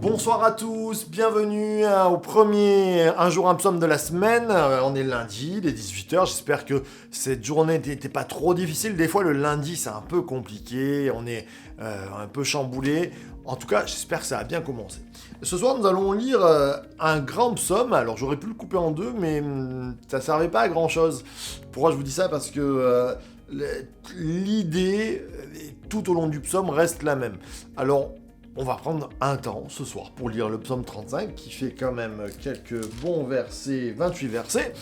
Bonsoir à tous, bienvenue au premier Un jour un psaume de la semaine. On est lundi, il est 18h, j'espère que cette journée n'était pas trop difficile. Des fois le lundi c'est un peu compliqué, on est un peu chamboulé. En tout cas, j'espère que ça a bien commencé. Ce soir nous allons lire un grand psaume. Alors j'aurais pu le couper en deux, mais ça servait pas à grand chose. Pourquoi je vous dis ça? Parce que l'idée tout au long du psaume reste la même. Alors on va prendre un temps ce soir pour lire le psaume 35 qui fait quand même quelques bons versets, 28 versets.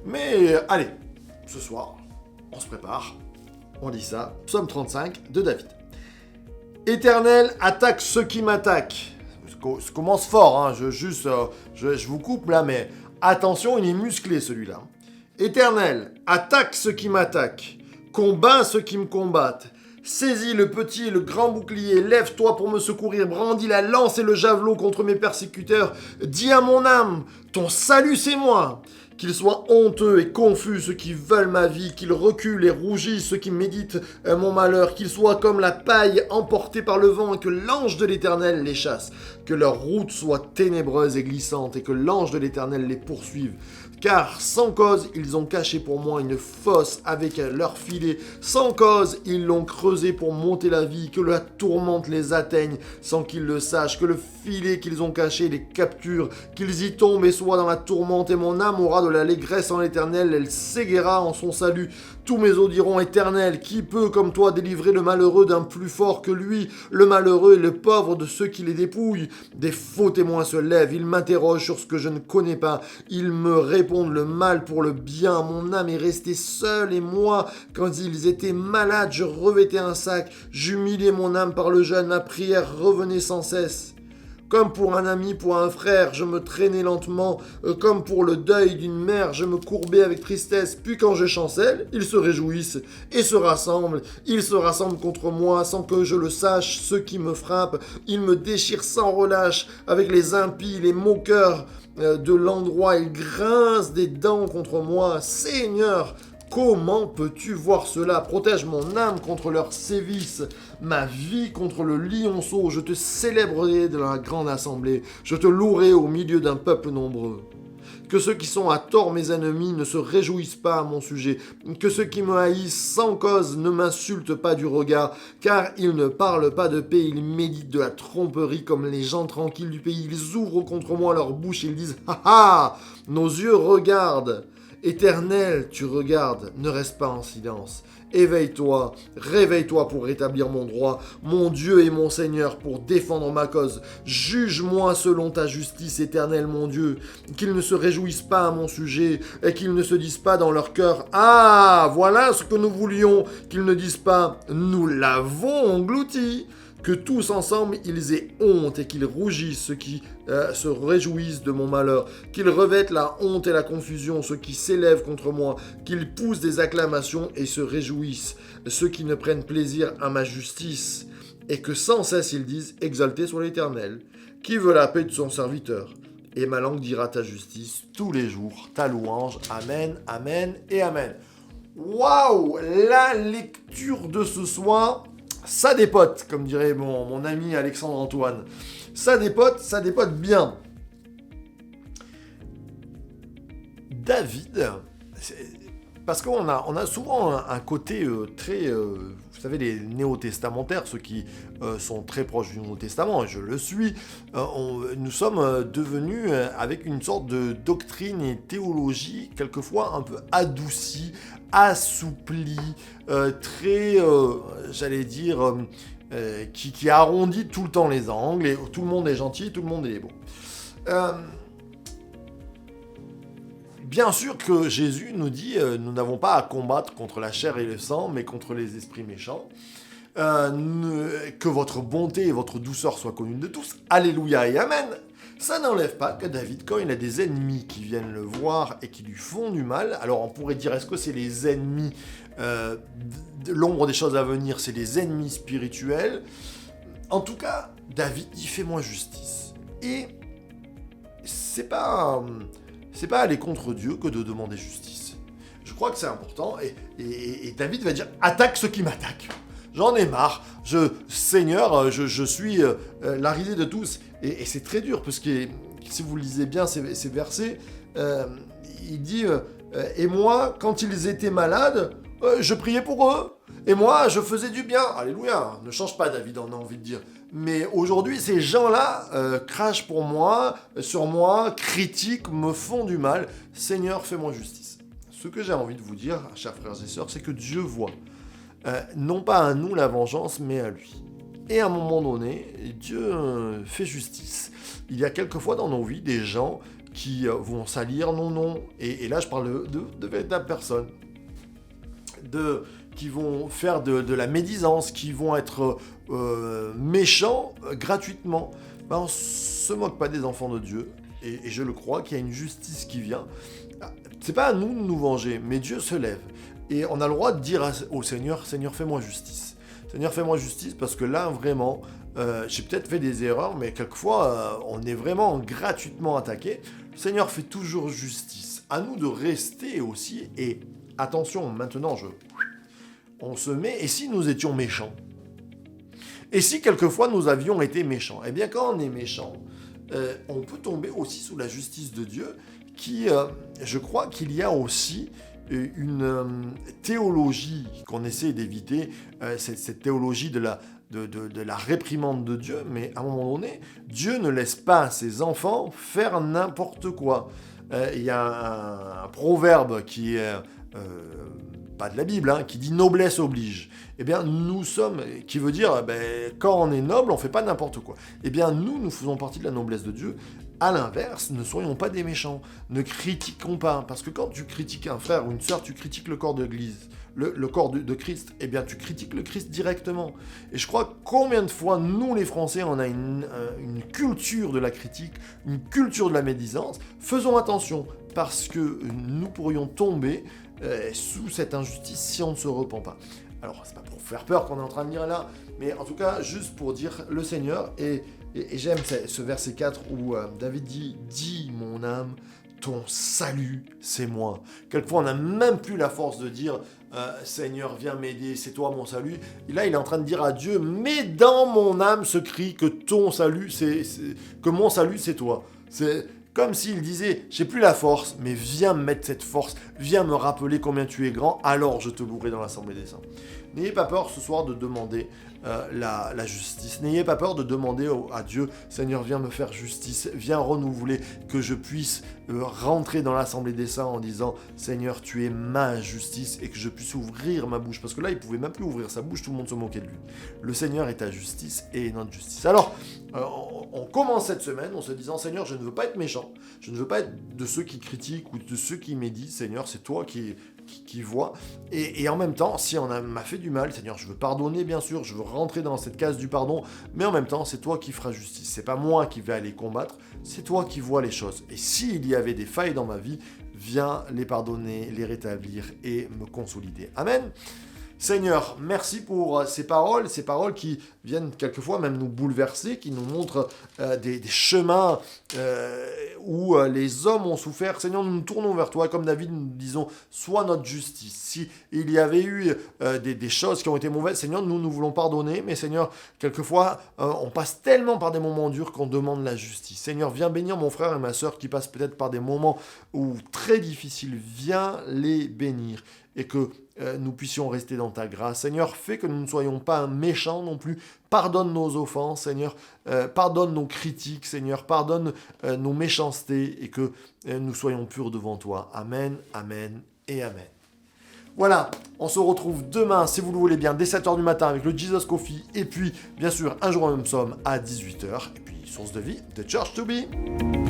Mais allez, ce soir, on se prépare, on lit ça. Psaume 35 de David. Éternel, attaque ceux qui m'attaquent. Ça commence fort, hein, je vous coupe là, mais attention, il est musclé celui-là. Éternel, attaque ceux qui m'attaquent, combat ceux qui me combattent. Saisis le petit et le grand bouclier, lève-toi pour me secourir, brandis la lance et le javelot contre mes persécuteurs. Dis à mon âme, ton salut c'est moi. Qu'ils soient honteux et confus ceux qui veulent ma vie, qu'ils reculent et rougissent ceux qui méditent mon malheur, qu'ils soient comme la paille emportée par le vent et que l'ange de l'Éternel les chasse, que leur route soit ténébreuse et glissante et que l'ange de l'Éternel les poursuive. Car sans cause, ils ont caché pour moi une fosse avec leur filet. Sans cause, ils l'ont creusé pour monter la vie. Que la tourmente les atteigne sans qu'ils le sachent. Que le filet qu'ils ont caché les capture. Qu'ils y tombent et soient dans la tourmente. Et mon âme aura de l'allégresse en l'Éternel. Elle s'égaiera en son salut. Tous mes os diront Éternel, qui peut comme toi délivrer le malheureux d'un plus fort que lui, le malheureux et le pauvre de ceux qui les dépouillent? Des faux témoins se lèvent, ils m'interrogent sur ce que je ne connais pas, ils me répondent le mal pour le bien. Mon âme est restée seule et moi, quand ils étaient malades, je revêtais un sac, j'humiliais mon âme par le jeûne, ma prière revenait sans cesse. Comme pour un ami, pour un frère, je me traînais lentement, comme pour le deuil d'une mère, je me courbais avec tristesse. Puis quand je chancelle, ils se réjouissent et se rassemblent. Ils se rassemblent contre moi sans que je le sache, ceux qui me frappent. Ils me déchirent sans relâche avec les impies, les moqueurs de l'endroit. Ils grincent des dents contre moi. Seigneur, comment peux-tu voir cela? Protège mon âme contre leurs sévices, ma vie contre le lionceau. Je te célébrerai dans la grande assemblée. Je te louerai au milieu d'un peuple nombreux. Que ceux qui sont à tort mes ennemis ne se réjouissent pas à mon sujet. Que ceux qui me haïssent sans cause ne m'insultent pas du regard. Car ils ne parlent pas de paix, ils méditent de la tromperie comme les gens tranquilles du pays. Ils ouvrent contre moi leur bouche, ils disent « Ha ha ! Nos yeux regardent !» Éternel, tu regardes, ne reste pas en silence. Éveille-toi, réveille-toi pour rétablir mon droit, mon Dieu et mon Seigneur, pour défendre ma cause. Juge-moi selon ta justice, Éternel mon Dieu, qu'ils ne se réjouissent pas à mon sujet, et qu'ils ne se disent pas dans leur cœur « Ah, voilà ce que nous voulions !» Qu'ils ne disent pas « Nous l'avons englouti !» Que tous ensemble ils aient honte et qu'ils rougissent ceux qui se réjouissent de mon malheur, qu'ils revêtent la honte et la confusion ceux qui s'élèvent contre moi, qu'ils poussent des acclamations et se réjouissent ceux qui ne prennent plaisir à ma justice, et que sans cesse ils disent exalté soit l'Éternel, qui veut la paix de son serviteur. Et ma langue dira ta justice tous les jours, ta louange. Amen, amen et amen. Waouh, la lecture de ce soir. Ça dépote, comme dirait mon ami Alexandre Antoine. Ça dépote bien. David, parce qu'on a souvent un côté très... vous savez, les néo-testamentaires, ceux qui sont très proches du Nouveau Testament, et je le suis, nous sommes devenus avec une sorte de doctrine et théologie, quelquefois un peu adoucie, assouplie, très, j'allais dire, qui arrondit tout le temps les angles, et tout le monde est gentil, tout le monde est beau. Bien sûr que Jésus nous dit, nous n'avons pas à combattre contre la chair et le sang, mais contre les esprits méchants. Que votre bonté et votre douceur soient connues de tous. Alléluia et Amen. Ça n'enlève pas que David, quand il a des ennemis qui viennent le voir et qui lui font du mal, alors on pourrait dire, est-ce que c'est les ennemis de l'ombre des choses à venir, c'est les ennemis spirituels? En tout cas, David dit, fais-moi justice. Et c'est pas aller contre Dieu que de demander justice. Je crois que c'est important, et David va dire, attaque ceux qui m'attaquent. J'en ai marre. Seigneur, je suis la risée de tous. Et c'est très dur, parce que si vous lisez bien ces versets, il dit et moi, quand ils étaient malades, je priais pour eux. Et moi, je faisais du bien. Alléluia. Ne change pas, David, on a envie de dire. Mais aujourd'hui, ces gens-là crachent pour moi, sur moi, critiquent, me font du mal. Seigneur, fais-moi justice. Ce que j'ai envie de vous dire, chers frères et sœurs, c'est que Dieu voit. Non pas à nous la vengeance, mais à lui. Et à un moment donné, Dieu fait justice. Il y a quelquefois dans nos vies des gens qui vont salir nos noms. Et là, je parle de véritables personnes. Qui vont faire de la médisance, qui vont être méchants gratuitement. Ben, on ne se moque pas des enfants de Dieu. Et je le crois qu'il y a une justice qui vient. C'est pas à nous de nous venger, mais Dieu se lève. Et on a le droit de dire au Seigneur, Seigneur, fais-moi justice. Seigneur, fais-moi justice, parce que là, vraiment, j'ai peut-être fait des erreurs, mais quelquefois, on est vraiment gratuitement attaqué. Le Seigneur fait toujours justice. À nous de rester aussi, et attention, maintenant, on se met, et si nous étions méchants? Et si quelquefois nous avions été méchants? Eh bien, quand on est méchant, on peut tomber aussi sous la justice de Dieu, qui, je crois qu'il y a aussi une théologie qu'on essaie d'éviter, cette théologie de la réprimande de Dieu, mais à un moment donné, Dieu ne laisse pas ses enfants faire n'importe quoi. Il y a un proverbe qui est pas de la Bible, qui dit noblesse oblige. Eh bien, nous sommes, qui veut dire, quand on est noble, on fait pas n'importe quoi. Eh bien, nous faisons partie de la noblesse de Dieu. À l'inverse, ne soyons pas des méchants, ne critiquons pas, parce que quand tu critiques un frère ou une sœur, tu critiques le corps de l'Église, le corps de Christ, eh bien tu critiques le Christ directement. Et je crois combien de fois, nous les Français, on a une culture de la critique, une culture de la médisance. Faisons attention, parce que nous pourrions tomber sous cette injustice si on ne se repent pas. Alors, c'est pas pour faire peur qu'on est en train de dire là, mais en tout cas, juste pour dire le Seigneur, et j'aime ce verset 4 où David dit « Dis, mon âme, ton salut, c'est moi. » Quelquefois, on n'a même plus la force de dire « Seigneur, viens m'aider, c'est toi mon salut. » Et là, il est en train de dire à Dieu « Mais dans mon âme se crie que ton salut, que mon salut, c'est toi. » C'est comme s'il disait « J'ai plus la force, mais viens me mettre cette force, viens me rappeler combien tu es grand, alors je te louerai dans l'assemblée des saints. » N'ayez pas peur ce soir de demander la justice. N'ayez pas peur de demander à Dieu, Seigneur, viens me faire justice, viens renouveler, que je puisse rentrer dans l'assemblée des saints en disant, Seigneur, tu es ma justice, et que je puisse ouvrir ma bouche. Parce que là, il ne pouvait même plus ouvrir sa bouche, tout le monde se moquait de lui. Le Seigneur est ta justice et notre justice. Alors, on commence cette semaine en se disant, Seigneur, je ne veux pas être méchant, je ne veux pas être de ceux qui critiquent ou de ceux qui méditent, Seigneur, c'est toi qui voit, et en même temps, si on m'a fait du mal, Seigneur, je veux pardonner, bien sûr, je veux rentrer dans cette case du pardon, mais en même temps, c'est toi qui feras justice, c'est pas moi qui vais aller combattre, c'est toi qui vois les choses, et s'il y avait des failles dans ma vie, viens les pardonner, les rétablir et me consolider. Amen. Seigneur, merci pour ces paroles qui viennent quelquefois même nous bouleverser, qui nous montrent des chemins où les hommes ont souffert. Seigneur, nous nous tournons vers toi, comme David, nous disons, sois notre justice. Si il y avait eu des choses qui ont été mauvaises, Seigneur, nous voulons pardonner, mais Seigneur, quelquefois, on passe tellement par des moments durs qu'on demande la justice. Seigneur, viens bénir mon frère et ma sœur qui passent peut-être par des moments très difficiles. Viens les bénir et que nous puissions rester dans ta grâce. Seigneur, fais que nous ne soyons pas méchants non plus. Pardonne nos offenses, Seigneur. Pardonne nos critiques, Seigneur. Pardonne nos méchancetés et que nous soyons purs devant toi. Amen, amen et amen. Voilà, on se retrouve demain, si vous le voulez bien, dès 7h du matin avec le Jesus Coffee. Et puis, bien sûr, un jour en même somme à 18h. Et puis, source de vie, The Church to Be.